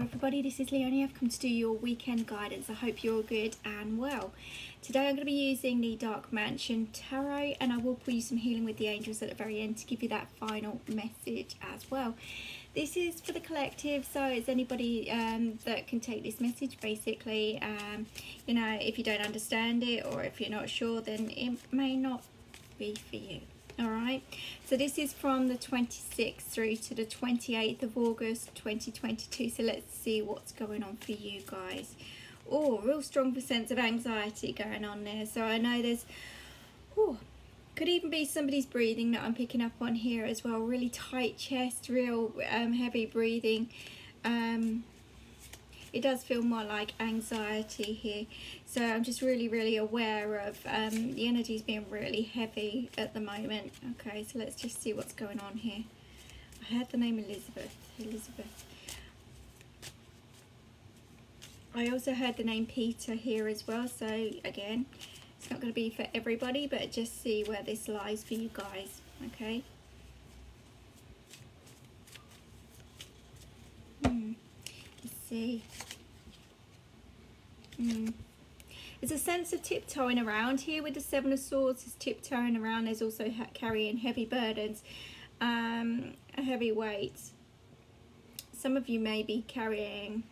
everybody, this is Leonie. I've come to do your weekend guidance. I hope you're all good and well. Today I'm going to be using the Dark Mansion Tarot, and I will pull you some healing with the angels at the very end to give you that final message as well. This is for the collective, so it's anybody that can take this message basically. You know, if you don't understand it or if you're not sure, then it may not be for you. Alright, so this is from the 26th through to the 28th of August 2022. So let's see what's going on for you guys. Oh, real strong sense of anxiety going on there. So I know there's, could even be somebody's breathing that I'm picking up on here as well. Really tight chest, real heavy breathing. It does feel more like anxiety here. So I'm just really aware of the energies being really heavy at the moment. Okay, so let's just see what's going on here. I heard the name Elizabeth. I also heard the name Peter here as well. So again, it's not going to be for everybody, but just see where this lies for you guys. Okay. Let's see. There's a sense of tiptoeing around here with the Seven of Swords. There's tiptoeing around. There's also carrying heavy burdens, a heavy weight. Some of you may be carrying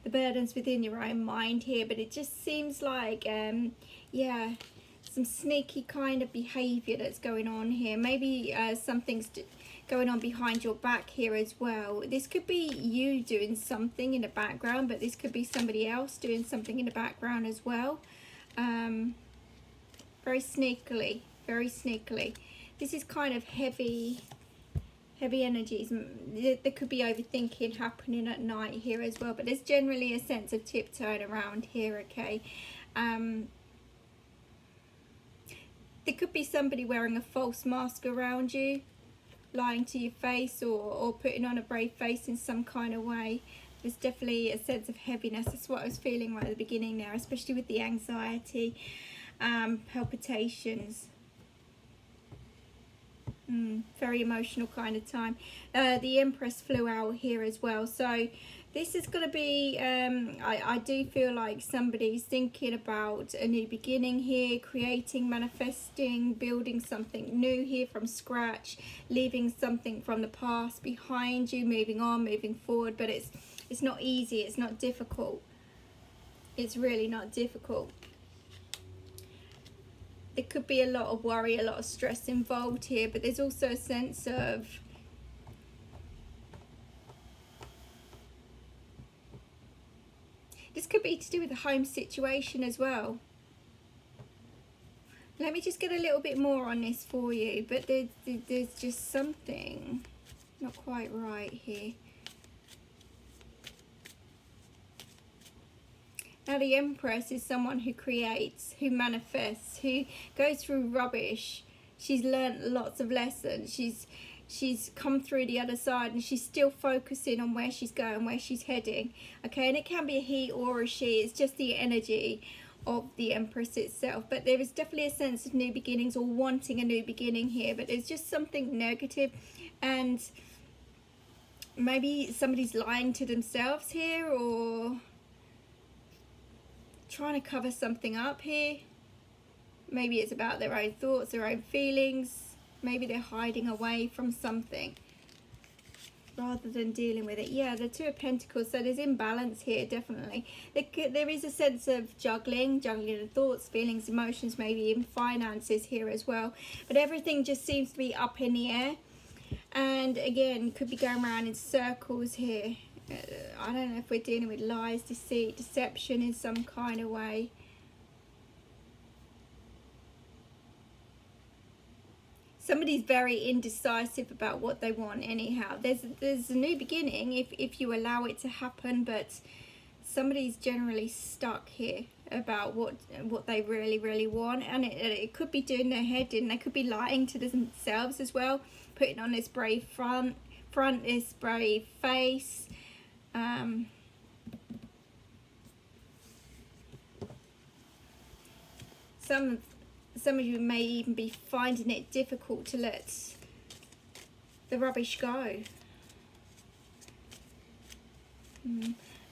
the burdens within your own mind here, but it just seems like, yeah, some sneaky kind of behaviour that's going on here. Maybe something's going on behind your back here as well. This could be you doing something in the background, but this could be somebody else doing something in the background as well. Very sneakily. This is kind of heavy energies. There could be overthinking happening at night here as well, but there's generally a sense of tiptoeing around here. Okay. There could be somebody wearing a false mask around you, lying to your face, or putting on a brave face in some kind of way. There's definitely a sense of heaviness. That's what I was feeling right at the beginning there, especially with the anxiety, palpitations. Very emotional kind of time. The Empress flew out here as well. So this is going to be, I do feel like somebody's thinking about a new beginning here, creating, manifesting, building something new here from scratch, leaving something from the past behind you, moving on, moving forward. But it's not easy, it's not difficult. It's really not difficult. There could be a lot of worry, a lot of stress involved here, but there's also a sense of this could be to do with the home situation as well. Let me just get a little bit more on this for you, but there's just something not quite right here. Now the Empress is someone who creates, who manifests, who goes through rubbish. She's learnt lots of lessons. She's come through the other side, and she's still focusing on where she's going, where she's heading. Okay, and it can be a he or a she. It's just the energy of the Empress itself. But there is definitely a sense of new beginnings, or wanting a new beginning here. But there's just something negative, and maybe somebody's lying to themselves here, or trying to cover something up here. Maybe it's about their own thoughts, their own feelings. Maybe they're hiding away from something rather than dealing with it. Yeah, the Two of Pentacles, so there's imbalance here, definitely. There is a sense of juggling the thoughts, feelings, emotions, maybe even finances here as well. But everything just seems to be up in the air. And again, could be going around in circles here. I don't know if we're dealing with lies, deceit, deception in some kind of way. Somebody's very indecisive about what they want anyhow. There's a new beginning if you allow it to happen, but somebody's generally stuck here about what they really want, and it could be doing their head in. They could be lying to themselves as well, putting on this brave front, this brave face. Some of you may even be finding it difficult to let the rubbish go.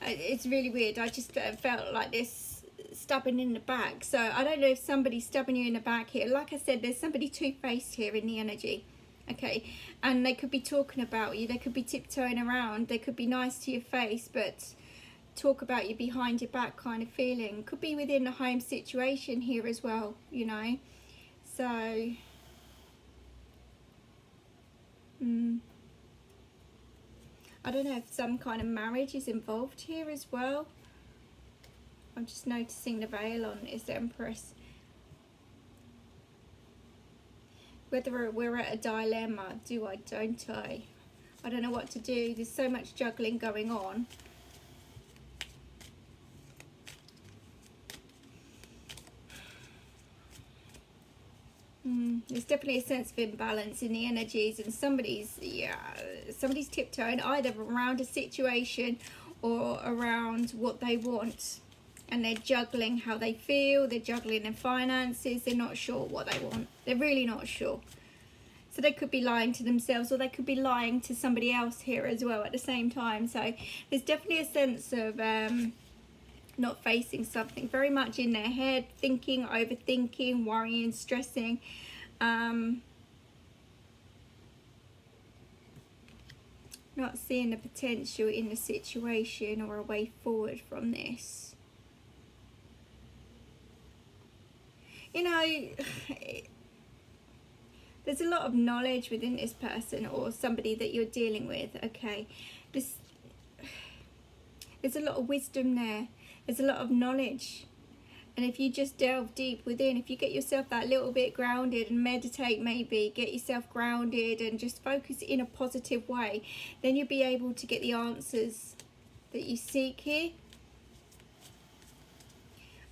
It's really weird. I just felt like this stabbing in the back. So I don't know if somebody's stabbing you in the back here. Like I said, there's somebody two-faced here in the energy. Okay, and they could be talking about you. They could be tiptoeing around. They could be nice to your face, but talk about you behind your back kind of feeling. Could be within the home situation here as well, you know. So, I don't know if some kind of marriage is involved here as well. I'm just noticing the veil on this Empress. Whether we're at a dilemma, do I, don't I? I don't know what to do. There's so much juggling going on. There's definitely a sense of imbalance in the energies, and somebody's tiptoeing either around a situation or around what they want, and they're juggling how they feel, they're juggling their finances, they're not sure what they want, they're really not sure. So they could be lying to themselves, or they could be lying to somebody else here as well at the same time. So there's definitely a sense of not facing something, very much in their head, thinking, overthinking, worrying, stressing. Not seeing the potential in the situation or a way forward from this. You know, there's a lot of knowledge within this person or somebody that you're dealing with, okay? There's a lot of wisdom there. There's a lot of knowledge. And if you just delve deep within, if you get yourself that little bit grounded and meditate, maybe get yourself grounded and just focus in a positive way, then you'll be able to get the answers that you seek here.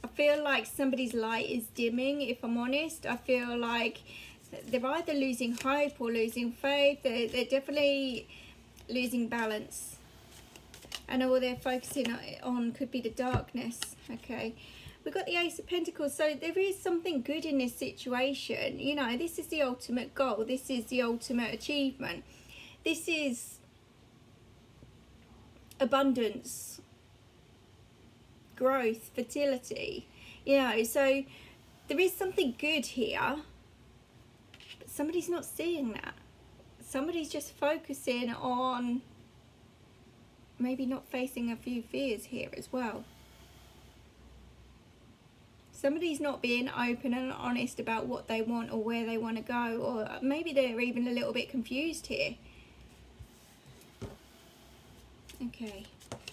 I feel like somebody's light is dimming, if I'm honest. I feel like they're either losing hope or losing faith. They're definitely losing balance. And all they're focusing on could be the darkness, okay? We've got the Ace of Pentacles, so there is something good in this situation. You know, this is the ultimate goal. This is the ultimate achievement. This is abundance, growth, fertility. You know, so there is something good here, but somebody's not seeing that. Somebody's just focusing on maybe not facing a few fears here as well. Somebody's not being open and honest about what they want or where they want to go, or maybe they're even a little bit confused here. Okay,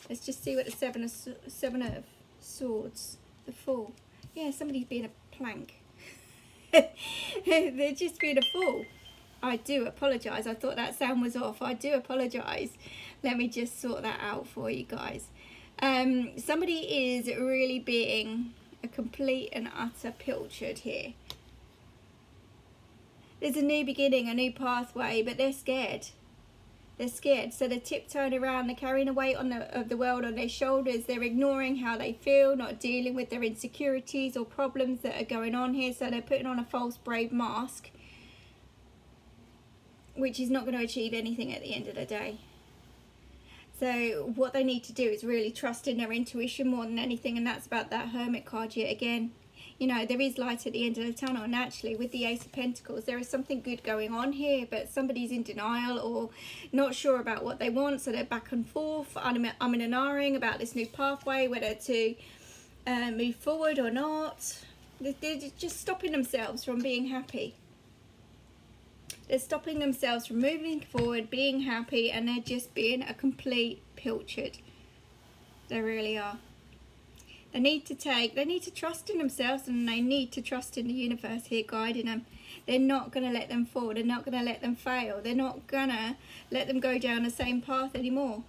let's just see what the Seven of Swords, the Fool. Yeah, somebody's being a plank. They're just being a fool. I do apologise. I thought that sound was off. I do apologise. Let me just sort that out for you guys. Somebody is really being a complete and utter pilchard here. There's a new beginning, a new pathway, but they're scared. They're scared, so they're tiptoeing around. They're carrying the weight of the world on their shoulders. They're ignoring how they feel, not dealing with their insecurities or problems that are going on here. So they're putting on a false brave mask, which is not going to achieve anything at the end of the day. So what they need to do is really trust in their intuition more than anything, and that's about that Hermit card yet again. You know, there is light at the end of the tunnel, and actually with the Ace of Pentacles, there is something good going on here, but somebody's in denial or not sure about what they want, so they're back and forth, I'm in and ahhing about this new pathway, whether to move forward or not. They're just stopping themselves from being happy. They're stopping themselves from moving forward, being happy, and they're just being a complete pilchard. They really are. They need to trust in themselves, and they need to trust in the universe here guiding them. They're not going to let them fall. They're not going to let them fail. They're not going to let them go down the same path anymore.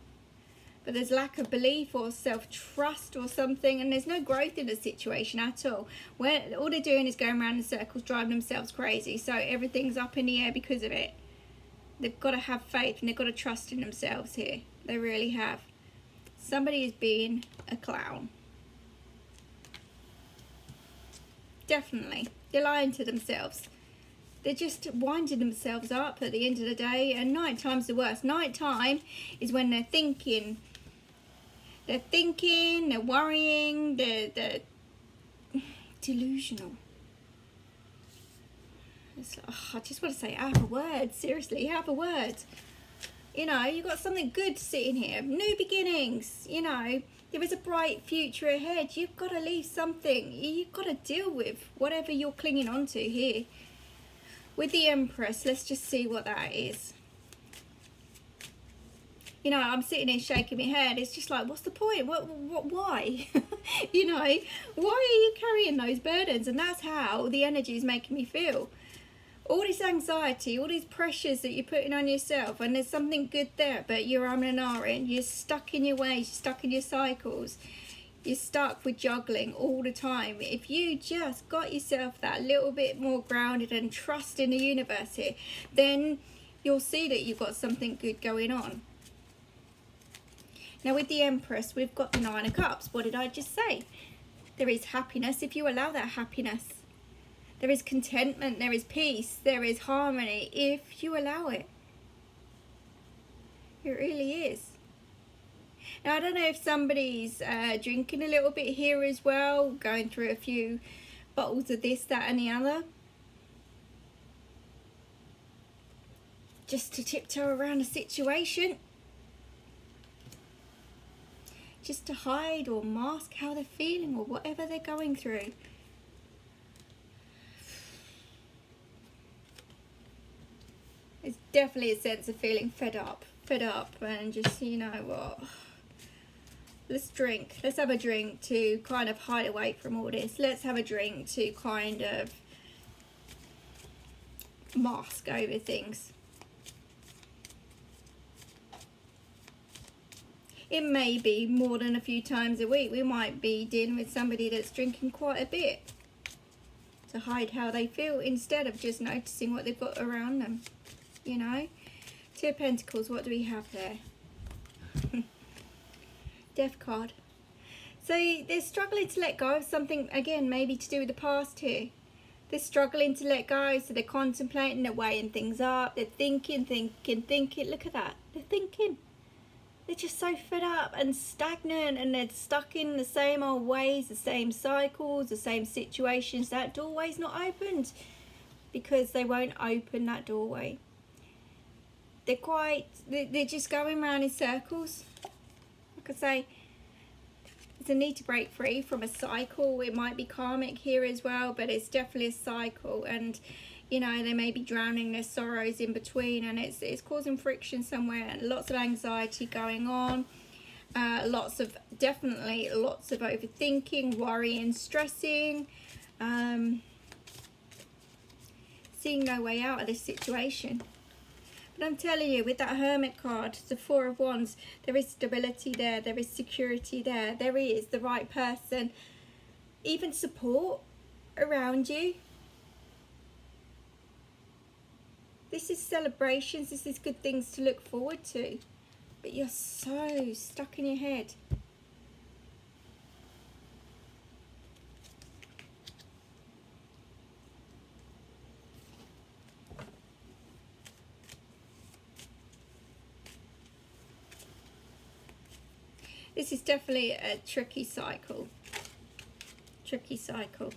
But there's lack of belief or self-trust or something, and there's no growth in the situation at all. Where all they're doing is going around in circles, driving themselves crazy. So everything's up in the air because of it. They've got to have faith, and they've got to trust in themselves here. They really have. Somebody is being a clown. Definitely. They're lying to themselves. They're just winding themselves up at the end of the day, and night time's the worst. Night time is when they're thinking They're thinking, they're worrying, they're delusional. It's like, I just want to say, have a word. Seriously, have a word. You know, you've got something good sitting here. New beginnings, you know. There is a bright future ahead. You've got to leave something. You've got to deal with whatever you're clinging on to here. With the Empress, let's just see what that is. You know, I'm sitting here shaking my head. It's just like, what's the point? Why? You know, why are you carrying those burdens? And that's how the energy is making me feel. All this anxiety, all these pressures that you're putting on yourself, and there's something good there, but you're and ahhing, you're stuck in your ways, you're stuck in your cycles, you're stuck with juggling all the time. If you just got yourself that little bit more grounded and trust in the universe here, then you'll see that you've got something good going on. Now with the Empress, we've got the Nine of Cups. What did I just say? There is happiness if you allow that happiness. There is contentment, there is peace, there is harmony if you allow it. It really is. Now I don't know if somebody's drinking a little bit here as well, going through a few bottles of this, that and the other. Just to tiptoe around the situation. Just to hide or mask how they're feeling or whatever they're going through. It's definitely a sense of feeling fed up and just, you know what, let's drink. Let's have a drink to kind of hide away from all this. Let's have a drink to kind of mask over things. It may be more than a few times a week. We might be dealing with somebody that's drinking quite a bit to hide how they feel instead of just noticing what they've got around them. You know, Two of Pentacles, what do we have there? Death card. So they're struggling to let go of something, again, maybe to do with the past here. They're struggling to let go, so they're contemplating, they're weighing things up, they're thinking. Look at that, they're thinking. They're just so fed up and stagnant, and they're stuck in the same old ways, the same cycles, the same situations. That doorway's not opened because they won't open that doorway. They're just going around in circles. Like I say, there's a need to break free from a cycle. It might be karmic here as well, but it's definitely a cycle. And, you know, they may be drowning their sorrows in between, and it's causing friction somewhere, and lots of anxiety going on. Definitely lots of overthinking, worrying, stressing. Seeing no way out of this situation. But I'm telling you, with that Hermit card, the Four of Wands, there is stability there, there is security there, there is the right person, even support around you. This is celebrations, this is good things to look forward to. But you're so stuck in your head. This is definitely a tricky cycle. Tricky cycle.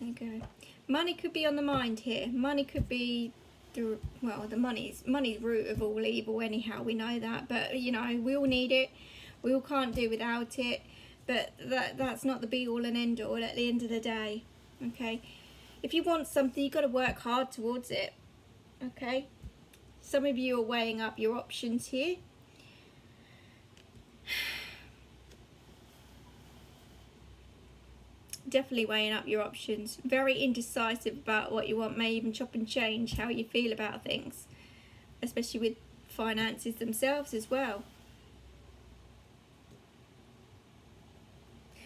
There you go. Money could be on the mind here. Money could be the money's root of all evil anyhow, we know that. But, you know, we all need it. We all can't do without it. But that's not the be all and end all at the end of the day. Okay? If you want something, you've got to work hard towards it. Okay? Some of you are weighing up your options here. Definitely weighing up your options. Very indecisive about what you want. May even chop and change how you feel about things, especially with finances themselves as well.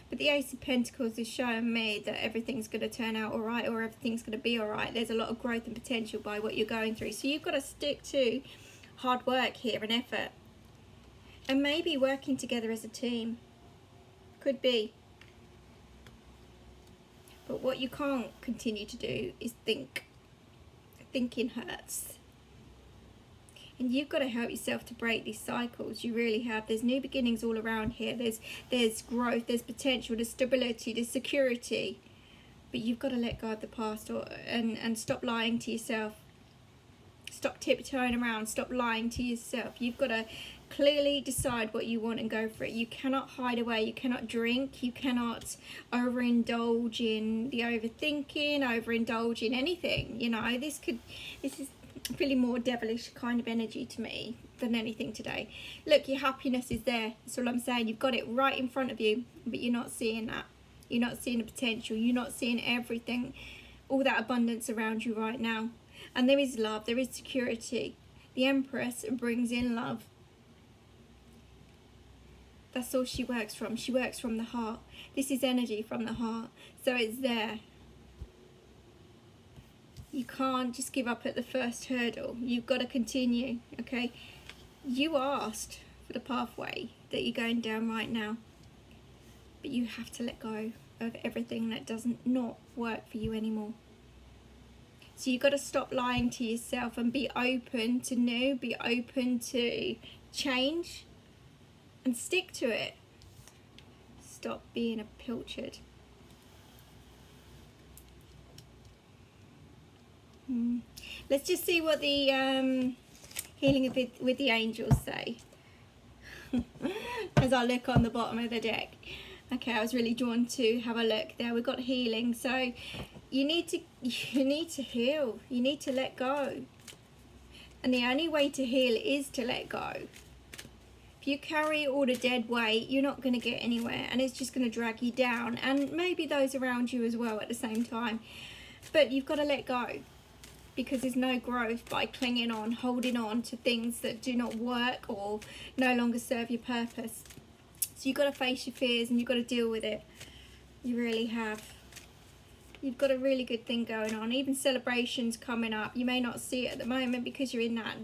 But the Ace of Pentacles is showing me that everything's going to turn out alright, or everything's going to be alright. There's a lot of growth and potential by what you're going through. So you've got to stick to hard work here and effort. And maybe working together as a team. Could be. But what you can't continue to do is think. Thinking hurts. And you've got to help yourself to break these cycles. You really have. There's new beginnings all around here. There's growth, there's potential, there's stability, there's security. But you've got to let go of the past and stop lying to yourself. Stop tiptoeing around. Stop lying to yourself. You've got to clearly decide what you want and go for it. You cannot hide away. You cannot drink. You cannot overindulge in the overthinking, overindulge in anything. You know, this is really more devilish kind of energy to me than anything today. Look, your happiness is there. That's all I'm saying. You've got it right in front of you, but you're not seeing that. You're not seeing the potential. You're not seeing everything, all that abundance around you right now. And there is love. There is security. The Empress brings in love. That's all she works from. She works from the heart. This is energy from the heart. So it's there. You can't just give up at the first hurdle. You've got to continue, okay? You asked for the pathway that you're going down right now. But you have to let go of everything that doesn't not work for you anymore. So you've got to stop lying to yourself and be open to new, be open to change, and stick to it. Stop being a pilchard. Let's just see what the healing with the angels say. As I look on the bottom of the deck. Okay, I was really drawn to have a look there. We've got healing. So you need to heal. You need to let go. And the only way to heal is to let go. If you carry all the dead weight, you're not going to get anywhere, and it's just going to drag you down, and maybe those around you as well at the same time. But you've got to let go, because there's no growth by clinging on, holding on to things that do not work or no longer serve your purpose. So you've got to face your fears and you've got to deal with it. You really have. You've got a really good thing going on. Even celebrations coming up. You may not see it at the moment because you're in that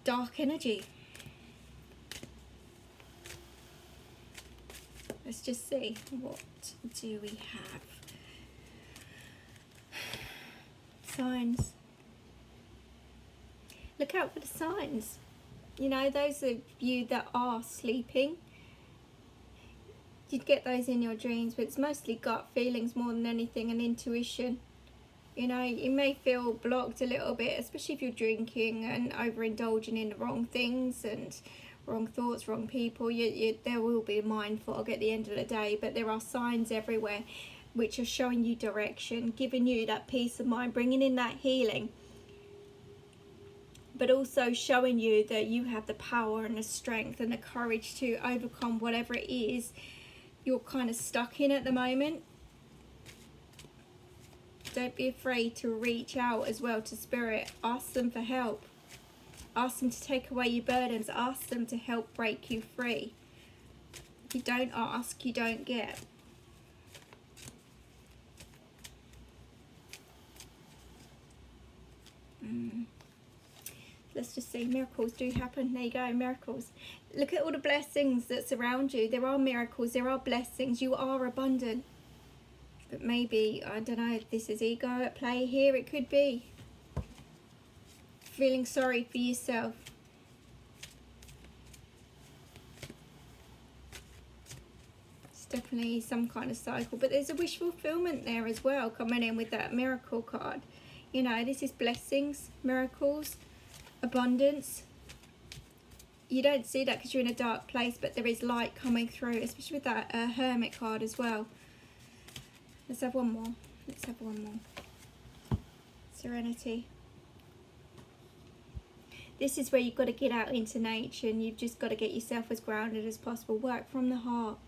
dark energy. Let's just see. What do we have? Signs. Look out for the signs. You know, those of you that are sleeping, you'd get those in your dreams, but it's mostly gut feelings more than anything, and intuition. You know, you may feel blocked a little bit, especially if you're drinking and overindulging in the wrong things and wrong thoughts, wrong people. There will be a mind fog at the end of the day, but there are signs everywhere which are showing you direction, giving you that peace of mind, bringing in that healing, but also showing you that you have the power and the strength and the courage to overcome whatever it is you're kind of stuck in at the moment. Don't be afraid to reach out as well to Spirit. Ask them for help. Ask them to take away your burdens. Ask them to help break you free. If you don't ask, you don't get. Let's just see. Miracles do happen. There you go. Miracles. Look at all the blessings that surround you. There are miracles. There are blessings. You are abundant. But maybe, I don't know if this is ego at play here. It could be. Feeling sorry for yourself. It's definitely some kind of cycle. But there's a wish fulfillment there as well, coming in with that miracle card. You know, this is blessings, miracles, abundance. You don't see that because you're in a dark place, but there is light coming through, especially with that hermit card as well. Let's have one more. Let's have one more. Serenity. This is where you've got to get out into nature, and you've just got to get yourself as grounded as possible. Work from the heart.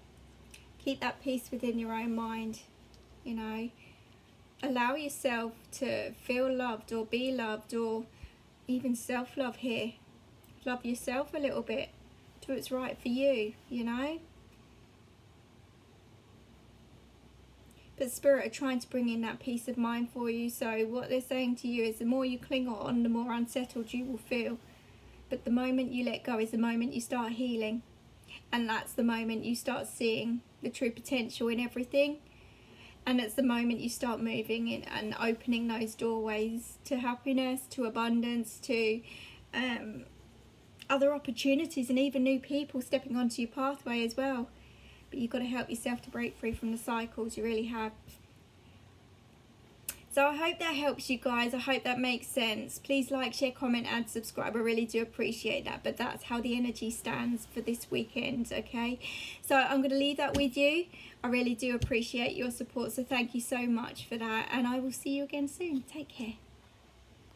Keep that peace within your own mind, you know. Allow yourself to feel loved or be loved, or even self-love here. Love yourself a little bit. Do what's right for you, you know. But Spirit are trying to bring in that peace of mind for you. So what they're saying to you is the more you cling on, the more unsettled you will feel. But the moment you let go is the moment you start healing. And that's the moment you start seeing the true potential in everything. And it's the moment you start moving in and opening those doorways to happiness, to abundance, to other opportunities and even new people stepping onto your pathway as well. But you've got to help yourself to break free from the cycles, you really have. So I hope that helps you guys. I hope that makes sense. Please like, share, comment and subscribe. I really do appreciate that. But that's how the energy stands for this weekend, okay? So I'm going to leave that with you. I really do appreciate your support. So thank you so much for that. And I will see you again soon. Take care.